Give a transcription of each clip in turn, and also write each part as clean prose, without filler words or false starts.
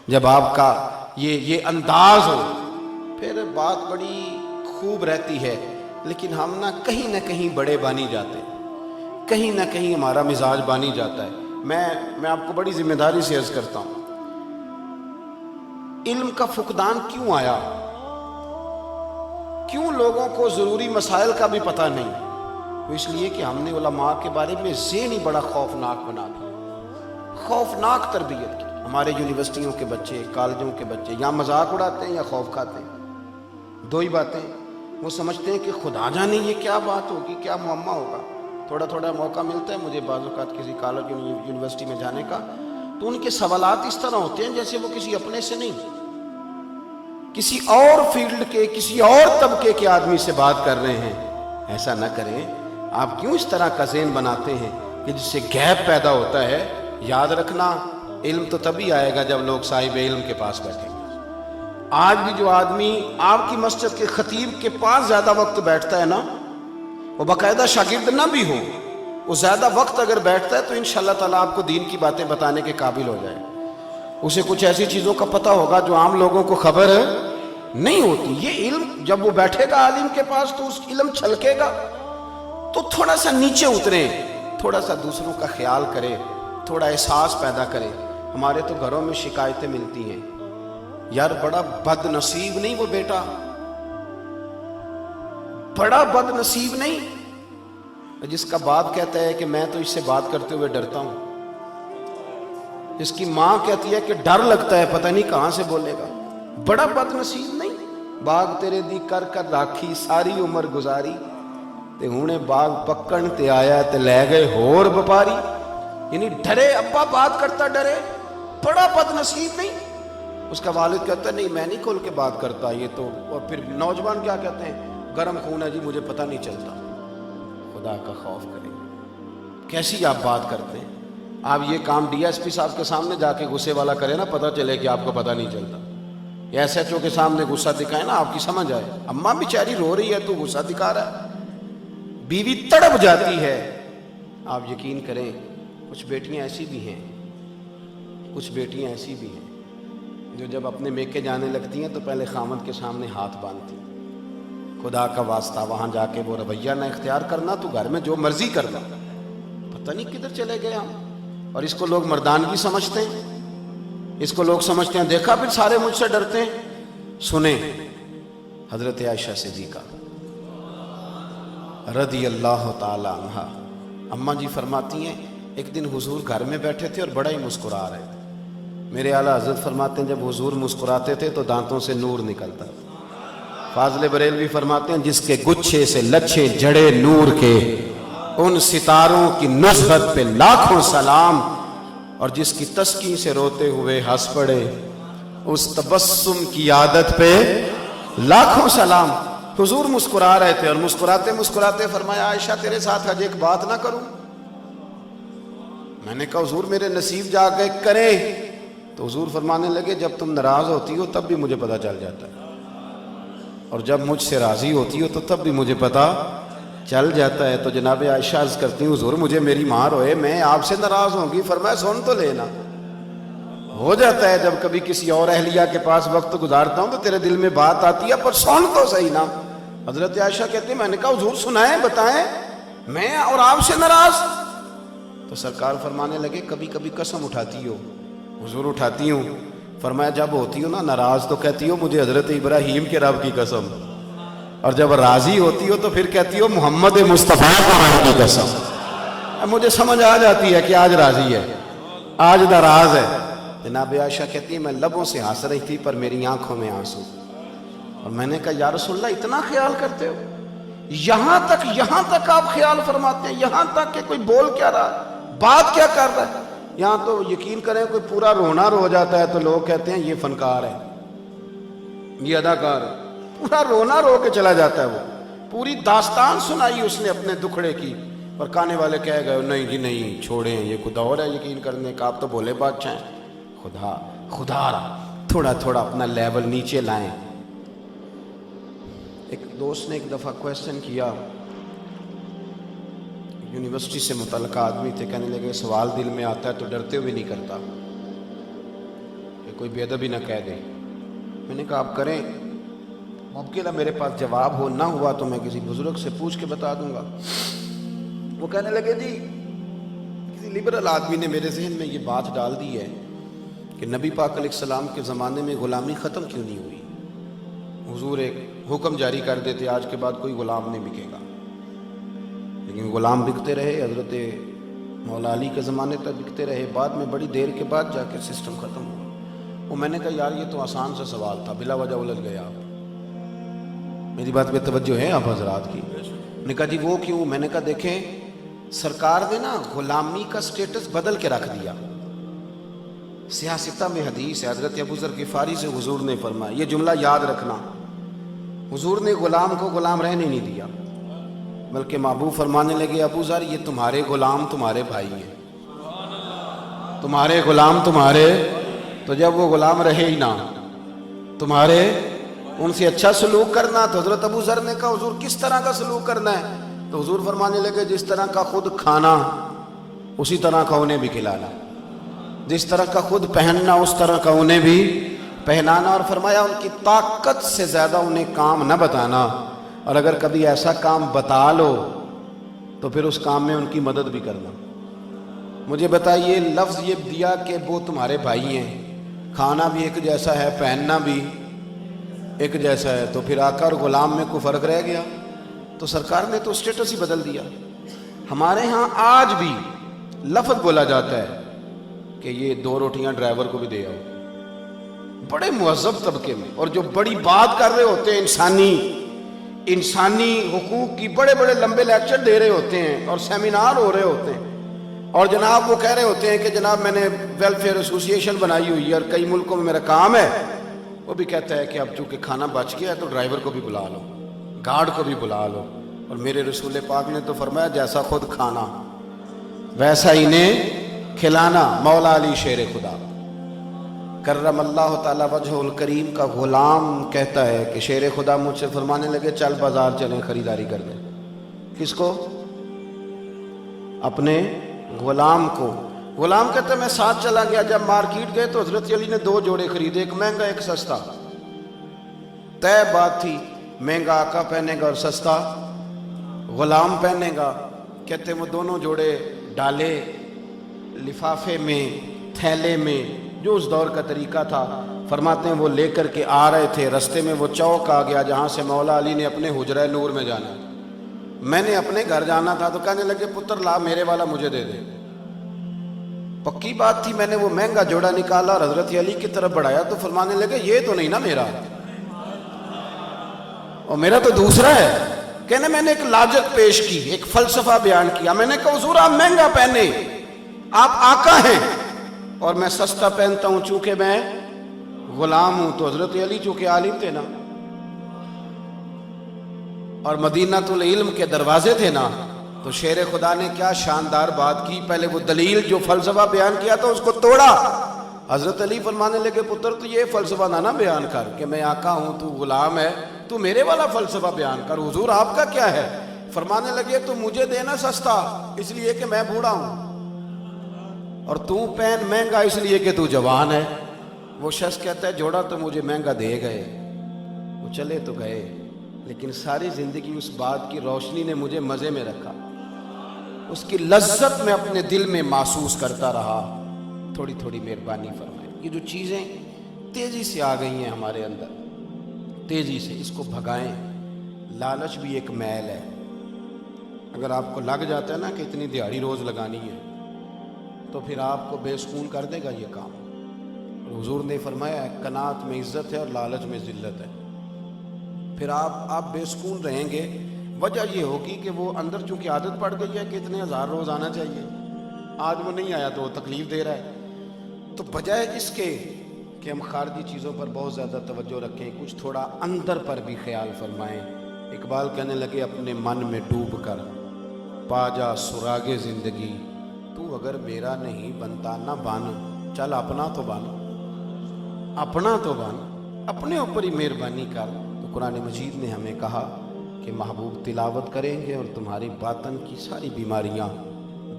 جب آپ کا یہ انداز ہو پھر بات بڑی خوب رہتی ہے، لیکن ہم نہ کہیں بڑے بانی جاتے ہیں، کہیں نہ کہیں ہمارا مزاج بانی جاتا ہے۔ میں آپ کو بڑی ذمہ داری سے عرض کرتا ہوں، علم کا فقدان کیوں آیا؟ کیوں لوگوں کو ضروری مسائل کا بھی پتہ نہیں؟ وہ اس لیے کہ ہم نے علماء کے بارے میں ذہن ہی بڑا خوفناک بنا دیا، خوفناک تربیت کی۔ ہمارے یونیورسٹیوں کے بچے، کالجوں کے بچے یا مذاق اڑاتے ہیں یا خوف کھاتے ہیں، دو ہی باتیں۔ وہ سمجھتے ہیں کہ خدا جانے یہ کیا بات ہوگی، کیا معمہ ہوگا۔ تھوڑا تھوڑا موقع ملتا ہے مجھے بعض اوقات کسی کالج یونیورسٹی میں جانے کا، تو ان کے سوالات اس طرح ہوتے ہیں جیسے وہ کسی اپنے سے نہیں، کسی اور فیلڈ کے، کسی اور طبقے کے آدمی سے بات کر رہے ہیں۔ ایسا نہ کریں۔ آپ کیوں اس طرح کا ذہن بناتے ہیں کہ جس سے گیپ پیدا ہوتا ہے؟ یاد رکھنا، علم تو تبھی آئے گا جب لوگ صاحب علم کے پاس بیٹھیں گے۔ آج بھی جو آدمی آپ کی مسجد کے خطیب کے پاس زیادہ وقت بیٹھتا ہے نا، وہ باقاعدہ شاگرد نہ بھی ہو، وہ زیادہ وقت اگر بیٹھتا ہے تو انشاءاللہ تعالیٰ آپ کو دین کی باتیں بتانے کے قابل ہو جائے۔ اسے کچھ ایسی چیزوں کا پتہ ہوگا جو عام لوگوں کو خبر نہیں ہوتی۔ یہ علم جب وہ بیٹھے گا عالم کے پاس تو اس علم چھلکے گا، تو تھوڑا سا نیچے اترے، تھوڑا سا دوسروں کا خیال کرے، تھوڑا احساس پیدا کرے۔ ہمارے تو گھروں میں شکایتیں ملتی ہیں، یار بڑا بد نصیب نہیں وہ بیٹا، بڑا بد نصیب نہیں، جس کا باپ کہتا ہے کہ میں تو اس سے بات کرتے ہوئے ڈرتا ہوں، جس کی ماں کہتی ہے کہ ڈر لگتا ہے پتہ نہیں کہاں سے بولے گا۔ بڑا بد نصیب نہیں۔ باغ تیرے دی کر کر راکھی ساری عمر گزاری، تے ہونے باغ پکن تے آیا تے لے گئے ہور بپاری۔ یعنی ڈرے، ابا بات کرتا ڈرے، بڑا بد نصیب نہیں۔ اس کا والد کہتا ہے نہیں میں نہیں کھول کے بات کرتا یہ تو، اور پھر نوجوان کیا کہتے ہیں، گرم خون ہے جی مجھے پتہ نہیں چلتا۔ خدا کا خوف کریں، کیسی آپ بات کرتے ہیں؟ آپ یہ کام ڈی ایس پی صاحب کے سامنے جا کے غصے والا کرے نا، پتہ چلے کہ آپ کو پتہ نہیں چلتا۔ یا ایس ایچ او کے سامنے غصہ دکھائے نا، آپ کی سمجھ آئے اماں بیچاری رو رہی ہے تو غصہ دکھا رہا ہے، بیوی تڑپ جاتی ہے۔ آپ یقین کریں کچھ بیٹیاں ایسی بھی ہیں، کچھ بیٹیاں ایسی بھی ہیں جو جب اپنے میکے جانے لگتی ہیں تو پہلے خامد کے سامنے ہاتھ باندھتی ہیں۔ خدا کا واسطہ وہاں جا کے وہ رویہ نہ اختیار کرنا، تو گھر میں جو مرضی کرنا، پتہ نہیں کدھر چلے گئے ہم۔ اور اس کو لوگ مردانگی سمجھتے ہیں، اس کو لوگ سمجھتے ہیں دیکھا پھر سارے مجھ سے ڈرتے ہیں۔ سنیں حضرت عائشہ صدیقہ رضی اللہ تعالی عنہا، اماں جی فرماتی ہیں ایک دن حضور گھر میں بیٹھے تھے اور بڑا ہی مسکرا رہے تھے۔ میرے اعلیٰ حضرت فرماتے ہیں جب حضور مسکراتے تھے تو دانتوں سے نور نکلتا تھا۔ فاضل بریلوی فرماتے ہیں جس کے گچھے سے لچھے جڑے نور کے، ان ستاروں کی نصرت پہ لاکھوں سلام، اور جس کی تسکین سے روتے ہوئے ہنس پڑے اس تبسم کی عادت پہ لاکھوں سلام۔ حضور مسکرا رہے تھے اور مسکراتے مسکراتے فرمایا عائشہ تیرے ساتھ آج ایک بات نہ کروں؟ میں نے کہا حضور میرے نصیب جا کے کریں۔ تو حضور فرمانے لگے جب تم ناراض ہوتی ہو تب بھی مجھے پتہ چل جاتا ہے، اور جب مجھ سے راضی ہوتی ہو تو تب بھی مجھے پتہ چل جاتا ہے۔ تو جناب عائشہ عرض کرتی ہوں حضور مجھے میری ماں روئے میں آپ سے ناراض ہوں گی؟ فرمایا سن تو لینا، ہو جاتا ہے جب کبھی کسی اور اہلیہ کے پاس وقت گزارتا ہوں تو تیرے دل میں بات آتی ہے، پر سن تو صحیح نا۔ حضرت عائشہ کہتی ہیں میں نے کہا حضور سنائیں بتائیں، میں اور آپ سے ناراض؟ تو سرکار فرمانے لگے کبھی کبھی قسم اٹھاتی ہو؟ حضور اٹھاتی ہوں۔ فرمایا جب ہوتی ہو نا ناراض تو کہتی ہو مجھے حضرت ابراہیم کے رب کی قسم، اور جب راضی ہوتی ہو تو پھر کہتی ہو محمد مصطفیٰ کی قسم۔ اب مجھے سمجھ آ جاتی ہے کہ آج راضی ہے آج ناراض ہے۔ جناب عائشہ کہتی ہے میں لبوں سے ہنس رہی تھی پر میری آنکھوں میں آنسو، اور میں نے کہا یا رسول اللہ اتنا خیال کرتے ہو؟ یہاں تک آپ خیال فرماتے ہیں، یہاں تک کہ کوئی بول کیا رہا، بات کیا کر رہا ہے؟ یہاں تو یقین کریں کوئی پورا رونا رو جاتا ہے تو لوگ کہتے ہیں یہ فنکار ہے، یہ اداکار ہے، پورا رونا رو کے چلا جاتا ہے۔ وہ پوری داستان سنائی اس نے اپنے دکھڑے کی، اور کہنے والے کہہ گئے نہیں جی نہیں چھوڑیں یہ خدا اور ہے یقین کرنے کا، آپ تو بولے بادشاہ ہیں۔ خدا تھوڑا تھوڑا اپنا لیول نیچے لائیں۔ ایک دوست نے ایک دفعہ کویسچن کیا، یونیورسٹی سے متعلقہ آدمی تھے، کہنے لگے سوال دل میں آتا ہے تو ڈرتے ہوئے نہیں کرتا۔ ایک کوئی بے ادبی نہ کہہ دے۔ میں نے کہا آپ کریں، ممکن ہے میرے پاس جواب ہو، نہ ہوا تو میں کسی بزرگ سے پوچھ کے بتا دوں گا۔ وہ کہنے لگے جی کسی لبرل آدمی نے میرے ذہن میں یہ بات ڈال دی ہے کہ نبی پاک علیہ السلام کے زمانے میں غلامی ختم کیوں نہیں ہوئی؟ حضور ایک حکم جاری کر دیتے آج کے بعد کوئی غلام نہیں بکے گا، لیکن غلام بکتے رہے، حضرت مولا علی کے زمانے تک بکتے رہے، بعد میں بڑی دیر کے بعد جا کے سسٹم ختم ہوا۔ وہ میں نے کہا یار یہ تو آسان سا سوال تھا، بلا وجہ الجھ گئے آپ۔ میری بات پہ توجہ ہے آپ حضرات کی؟ نے کہا جی وہ کیوں؟ میں نے کہا دیکھیں سرکار نے نا غلامی کا سٹیٹس بدل کے رکھ دیا۔ سیاستہ میں حدیث ہے، حضرت ابو ذر غفاری سے حضور نے فرمایا، یہ جملہ یاد رکھنا، حضور نے غلام کو غلام رہنے نہیں دیا، بلکہ محبوب فرمانے لگے ابو ذر یہ تمہارے غلام تمہارے بھائی ہیں، تمہارے غلام تمہارے، تو جب وہ غلام رہے ہی نہ تمہارے، ان سے اچھا سلوک کرنا۔ تو حضرت ابو ذر نے کہا حضور کس طرح کا سلوک کرنا ہے؟ تو حضور فرمانے لگے جس طرح کا خود کھانا اسی طرح کا انہیں بھی کھلانا، جس طرح کا خود پہننا اس طرح کا انہیں بھی پہنانا، اور فرمایا ان کی طاقت سے زیادہ انہیں کام نہ بتانا، اور اگر کبھی ایسا کام بتا لو تو پھر اس کام میں ان کی مدد بھی کرنا۔ مجھے بتائیے لفظ یہ دیا کہ وہ تمہارے بھائی ہیں، کھانا بھی ایک جیسا ہے، پہننا بھی ایک جیسا ہے، تو پھر آقا اور غلام میں کوئی فرق رہ گیا؟ تو سرکار نے تو اسٹیٹس ہی بدل دیا۔ ہمارے ہاں آج بھی لفظ بولا جاتا ہے کہ یہ 2 روٹیاں ڈرائیور کو بھی دے آؤ، بڑے مہذب طبقے میں، اور جو بڑی بات کر رہے ہوتے ہیں انسانی حقوق کی، بڑے بڑے لمبے لیکچر دے رہے ہوتے ہیں اور سیمینار ہو رہے ہوتے ہیں، اور جناب وہ کہہ رہے ہوتے ہیں کہ جناب میں نے ویلفیئر ایسوسی ایشن بنائی ہوئی ہے اور کئی ملکوں میں میرا کام ہے، وہ بھی کہتا ہے کہ اب چونکہ کھانا بچ گیا ہے تو ڈرائیور کو بھی بلا لو، گارڈ کو بھی بلا لو، اور میرے رسول پاک نے تو فرمایا جیسا خود کھانا ویسا انہیں کھلانا۔ مولا علی شیر خدا کرم اللہ تعالیٰ وجہ الکریم کا غلام کہتا ہے کہ شیر خدا مجھ سے فرمانے لگے چل بازار چلیں خریداری کر دیں۔ کس کو؟ اپنے غلام کو۔ غلام کہتا ہے میں ساتھ چلا گیا، جب مارکیٹ گئے تو حضرت علی نے 2 جوڑے خریدے، ایک مہنگا ایک سستا۔ طے بات تھی مہنگا آقا پہنے گا اور سستا غلام پہنے گا۔ کہتے ہیں وہ دونوں جوڑے ڈالے لفافے میں، تھیلے میں، جو اس دور کا طریقہ تھا، فرماتے ہیں وہ لے کر کے آ رہے تھے، رستے میں وہ چوک آ گیا جہاں سے مولا علی نے اپنے حجرہ نور میں جانا، میں نے اپنے گھر جانا تھا، تو کہنے لگے پتر لا میرے والا مجھے دے دے۔ پکی بات تھی، میں نے وہ مہنگا جوڑا نکالا اور حضرت علی کی طرف بڑھایا تو فرمانے لگے یہ تو نہیں نا میرا، اور میرا تو دوسرا ہے۔ کہنے میں نے ایک لاجک پیش کی، ایک فلسفہ بیان کیا، میں نے کہا حضور آپ مہنگا پہنے، آپ آقا ہیں، اور میں سستا پہنتا ہوں چونکہ میں غلام ہوں۔ تو حضرت علی چونکہ عالم تھے نا، اور مدینہ العلم کے دروازے تھے نا، تو شیر خدا نے کیا شاندار بات کی، پہلے وہ دلیل جو فلسفہ بیان کیا تھا اس کو توڑا۔ حضرت علی فرمانے لگے پتر تو یہ فلسفہ نہ بیان کر کہ میں آقا ہوں تو غلام ہے، تو میرے والا فلسفہ بیان کر، حضور آپ کا کیا ہے؟ فرمانے لگے تو مجھے دینا سستا اس لیے کہ میں بوڑھا ہوں، اور تو پہن مہنگا اس لیے کہ تو جوان ہے۔ وہ شخص کہتا ہے جوڑا تو مجھے مہنگا دے گئے، وہ چلے تو گئے، لیکن ساری زندگی اس بات کی روشنی نے مجھے مزے میں رکھا، اس کی لذت میں اپنے دل میں محسوس کرتا رہا۔ تھوڑی تھوڑی مہربانی فرمائیں، یہ جو چیزیں تیزی سے آ گئی ہیں ہمارے اندر، تیزی سے اس کو بھگائیں۔ لالچ بھی ایک میل ہے، اگر آپ کو لگ جاتا ہے نا کہ اتنی دیہاڑی روز لگانی ہے تو پھر آپ کو بے سکون کر دے گا یہ کام۔ حضور نے فرمایا ہے قناعت میں عزت ہے اور لالچ میں ذلت ہے، پھر آپ بے سکون رہیں گے۔ وجہ یہ ہوگی کہ وہ اندر چونکہ عادت پڑ گئی ہے کہ اتنے 1000 روز آنا چاہیے، آج وہ نہیں آیا تو وہ تکلیف دے رہا ہے۔ تو بجائے اس کے کہ ہم خارجی چیزوں پر بہت زیادہ توجہ رکھیں، کچھ تھوڑا اندر پر بھی خیال فرمائیں۔ اقبال کہنے لگے اپنے من میں ڈوب کر پا جا سراغ زندگی، تو اگر میرا نہیں بنتا نہ بن، چل اپنا تو بن، اپنا تو بن، اپنے اوپر ہی مہربانی کر۔ تو قرآن مجید نے ہمیں کہا کہ محبوب تلاوت کریں گے اور تمہاری باطن کی ساری بیماریاں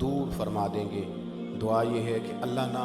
دور فرما دیں گے۔ دعا یہ ہے کہ اللہ نہ